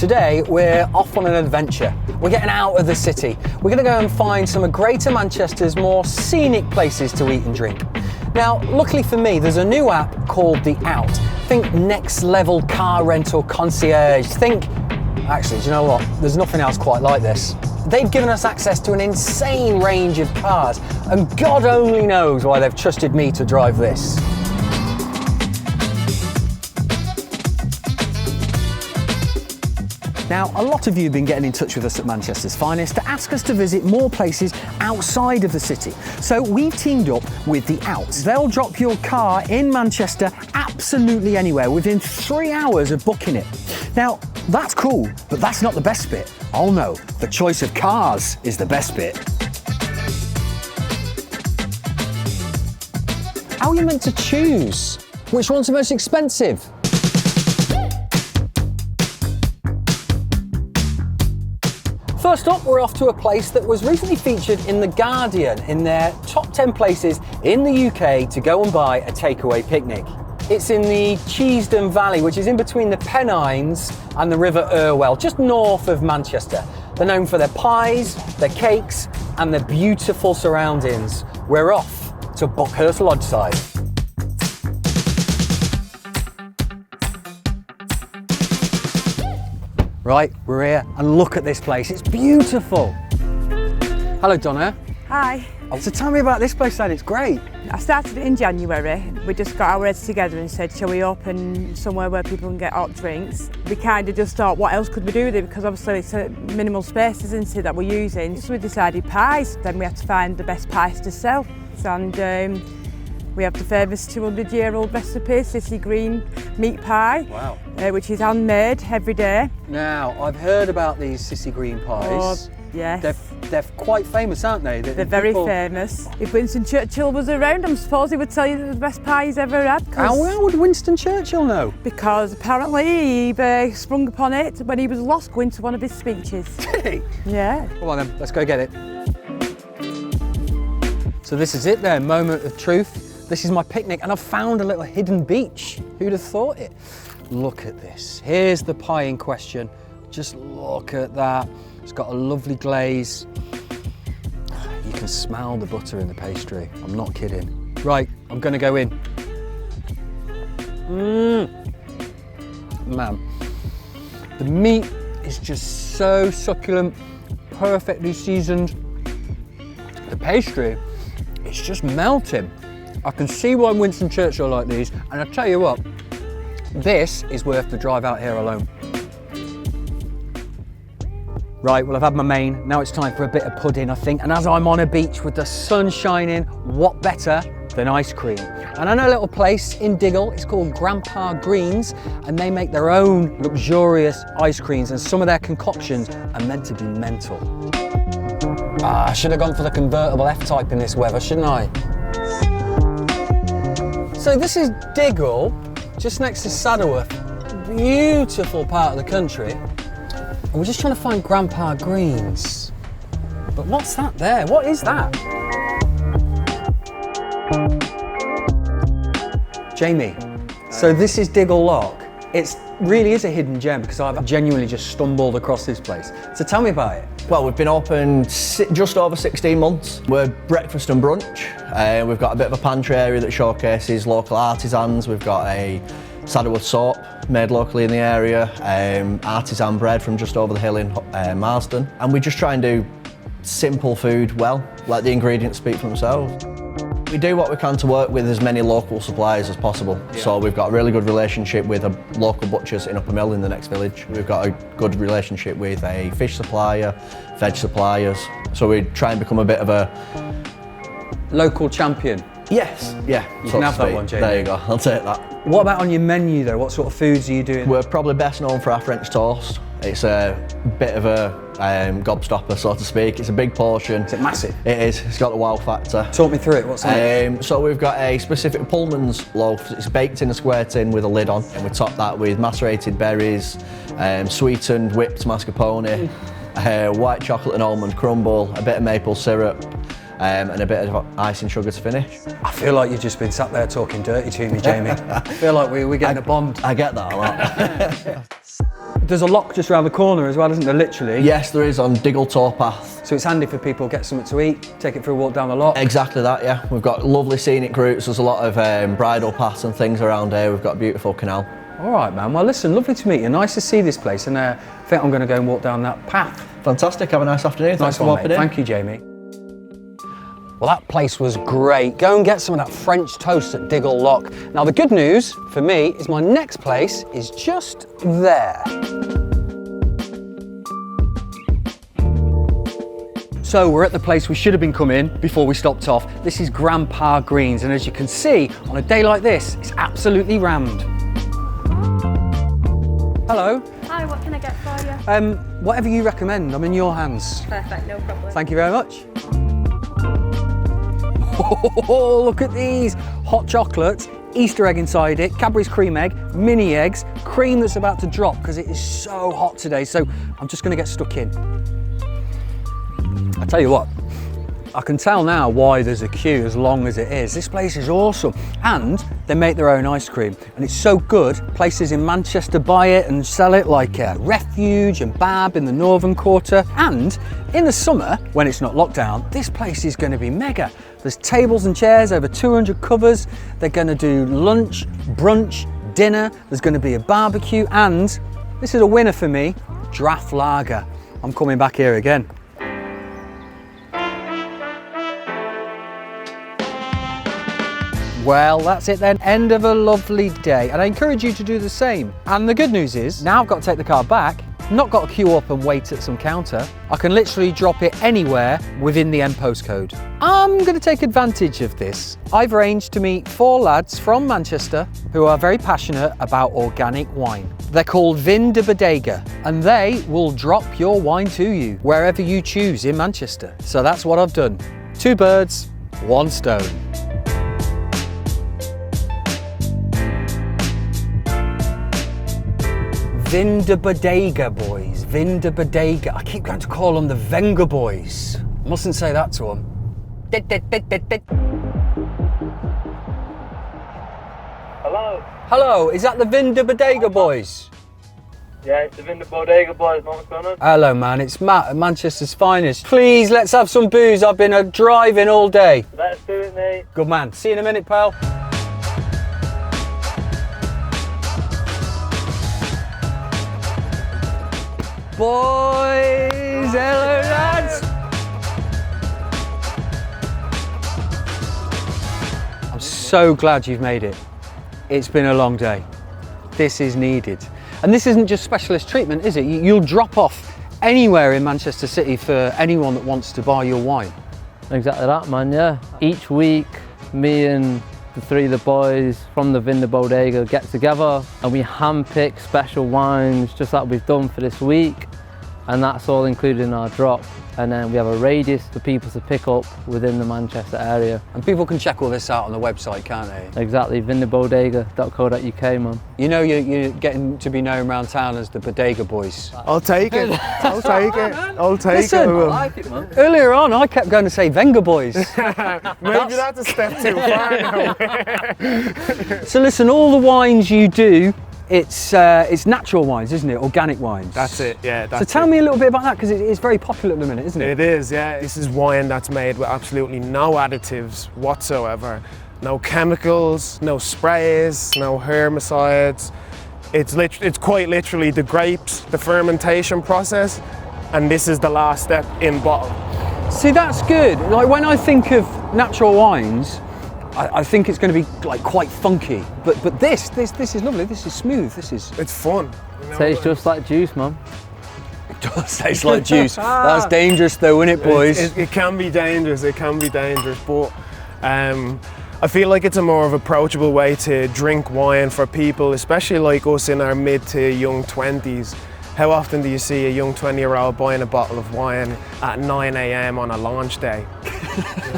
Today we're off on an adventure. We're getting out of the city. We're going to go and find some of Greater Manchester's more scenic places to eat and drink. Now, luckily for me, there's a new app called The Out. Think next level car rental concierge. Think, actually, do you know what? There's nothing else quite like this. They've given us access to an insane range of cars, and God only knows why they've trusted me to drive this. Now, a lot of you have been getting in touch with us at Manchester's Finest to ask us to visit more places outside of the city. So we've teamed up with The Out. They'll drop your car in Manchester absolutely anywhere within 3 hours of booking it. Now, that's cool, but that's not the best bit. Oh no, the choice of cars is the best bit. How are you meant to choose? Which one's the most expensive? First up, we're off to a place that was recently featured in The Guardian in their top 10 places in the UK to go and buy a takeaway picnic. It's in the Cheesdon Valley, which is in between the Pennines and the River Irwell, just north of Manchester. They're known for their pies, their cakes, and their beautiful surroundings. We're off to Buckhurst Lodgeside. Right, we're here, and look at this place, it's beautiful. Hello Donna. Hi. So tell me about this place then, it's great. I started it in January. We just got our heads together and said, shall we open somewhere where people can get hot drinks? We kind of just thought, what else could we do with it? Because obviously it's a minimal space, isn't it, that we're using. So we decided pies. Then we had to find the best pies to sell. And we have the famous 200-year-old recipe, Sissy Greene meat pie, wow. Which is handmade every day. Now, I've heard about these Sissy Greene pies. Oh, yes. They're quite famous, aren't they? They're very famous. If Winston Churchill was around, I suppose he would tell you they're the best pie he's ever had. How would Winston Churchill know? Because apparently he sprung upon it when he was lost going to one of his speeches. Did he? Yeah. Come on then, let's go get it. So this is it then, moment of truth. This is my picnic, and I've found a little hidden beach. Who'd have thought it? Look at this. Here's the pie in question. Just look at that. It's got a lovely glaze. You can smell the butter in the pastry. I'm not kidding. Right, I'm gonna go in. Man, the meat is just so succulent, perfectly seasoned. The pastry, it's just melting. I can see why Winston Churchill liked these, and I tell you what, this is worth the drive out here alone. Right, well I've had my main, now it's time for a bit of pudding I think, and as I'm on a beach with the sun shining, what better than ice cream? And I know a little place in Diggle, it's called Grandpa Greene's, and they make their own luxurious ice creams, and some of their concoctions are meant to be mental. I should have gone for the convertible F-Type in this weather, shouldn't I? So this is Diggle, just next to Saddleworth, beautiful part of the country. And we're just trying to find Grandpa Greene's. But what's that there? What is that? Jamie, so this is Diggle Lock. It really is a hidden gem because I've genuinely just stumbled across this place. So tell me about it. Well, we've been open just over 16 months. We're breakfast and brunch. We've got a bit of a pantry area that showcases local artisans. We've got a Saddleworth soap made locally in the area, artisan bread from just over the hill in Marsden. And we just try and do simple food well, let the ingredients speak for themselves. We do what we can to work with as many local suppliers as possible. Yeah. So we've got a really good relationship with a local butchers in Upper Mill in the next village. We've got a good relationship with a fish supplier, veg suppliers. So we try and become a bit of a local champion. Yes, yeah. You can have that one, Jamie. There you go, I'll take that. What about on your menu though? What sort of foods are you doing? We're probably best known for our French toast. It's a bit of a gobstopper, so to speak. It's a big portion. Is it massive? It is. It's got the wow factor. Talk me through it. What's that? So we've got a specific Pullman's loaf. It's baked in a square tin with a lid on, and we top that with macerated berries, sweetened whipped mascarpone, white chocolate and almond crumble, a bit of maple syrup, and a bit of ice and sugar to finish. I feel like you've just been sat there talking dirty to me, Jamie. I feel like we're getting a bond. I get that a lot. There's a lock just around the corner as well, isn't there, literally? Yes, there is, on Diggle Towpath. So it's handy for people to get something to eat, take it for a walk down the lock. Exactly that, yeah. We've got lovely scenic routes. There's a lot of bridle paths and things around here. We've got a beautiful canal. All right, man. Well, listen, lovely to meet you. Nice to see this place, and I think I'm going to go and walk down that path. Fantastic. Have a nice afternoon. Thanks for walking in. Thank you, Jamie. Well, that place was great. Go and get some of that French toast at Diggle Lock. Now, the good news for me is my next place is just there. So we're at the place we should have been coming before we stopped off. This is Grandpa Greene's, and as you can see, on a day like this, it's absolutely rammed. Hello. Hi, what can I get for you? Whatever you recommend, I'm in your hands. Perfect, no problem. Thank you very much. Oh, look at these. Hot chocolate, Easter egg inside it, Cadbury's cream egg, mini eggs, cream that's about to drop because it is so hot today. So I'm just going to get stuck in. I tell you what, I can tell now why there's a queue as long as it is. This place is awesome, and they make their own ice cream, and it's so good. Places in Manchester buy it and sell it, like Refuge and Bab in the Northern Quarter. And in the summer, when it's not locked down, this place is going to be mega. There's tables and chairs, over 200 covers. They're going to do lunch, brunch, dinner. There's going to be a barbecue, and this is a winner for me, draft lager. I'm coming back here again. Well, that's it then. End of a lovely day, and I encourage you to do the same. And the good news is, now I've got to take the car back, not got to queue up and wait at some counter. I can literally drop it anywhere within the M postcode. I'm going to take advantage of this. I've arranged to meet 4 lads from Manchester who are very passionate about organic wine. They're called Vin De Bodega, and they will drop your wine to you wherever you choose in Manchester. So that's what I've done. 2 birds, 1 stone. Vinda Bodega boys, Vinda Bodega. I keep going to call them the Venga boys. Mustn't say that to them. Hello. Hello, is that the Vinda Bodega boys? Yeah, it's the Vinda Bodega Boys. What's going on? Hello, man. It's Matt at Manchester's finest. Please, let's have some booze. I've been driving all day. Let's do it, mate. Good man. See you in a minute, pal. Boys, hello lads. I'm so glad you've made it. It's been a long day. This is needed. And this isn't just specialist treatment, is it? You'll drop off anywhere in Manchester City for anyone that wants to buy your wine. Exactly that, man, yeah. Each week, me and the 3 of the boys from the Vinda Bodega get together and we handpick special wines just like we've done for this week, and that's all included in our drop. And then we have a radius for people to pick up within the Manchester area. And people can check all this out on the website, can't they? Exactly, vindabodega.co.uk, man. You know you're getting to be known around town as the Bodega Boys. I'll take it. I'll take it. I'll take Listen, it. I will. I like it, man. Earlier on, I kept going to say Venga Boys. Maybe that's a step too far now. So listen, all the wines you do, it's natural wines, isn't it? Organic wines. That's it, yeah. So tell me a little bit about that, because it's very popular at the minute, isn't it? It is, yeah. This is wine that's made with absolutely no additives whatsoever. No chemicals, no sprays, no herbicides. It's quite literally the grapes, the fermentation process, and this is the last step in bottle. See, that's good. Like when I think of natural wines, I think it's going to be like quite funky, but this is lovely. This is smooth. It's fun. You know? Tastes just like juice, man. It does taste like juice. That's dangerous though, isn't it, boys? It can be dangerous. It can be dangerous, but I feel like it's a more of approachable way to drink wine for people, especially like us in our mid to young 20s. How often do you see a young 20-year-old buying a bottle of wine at 9 AM on a launch day?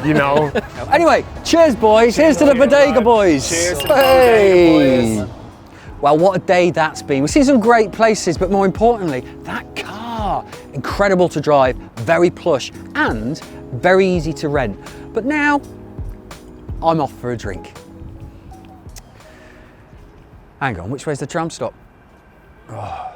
You know? Anyway, cheers, boys. Here's to the Bodega Boys. Cheers to the Hey. Bodega Boys. Well, what a day that's been. We've seen some great places, but more importantly, that car. Incredible to drive, very plush, and very easy to rent. But now, I'm off for a drink. Hang on, which way's the tram stop? Oh.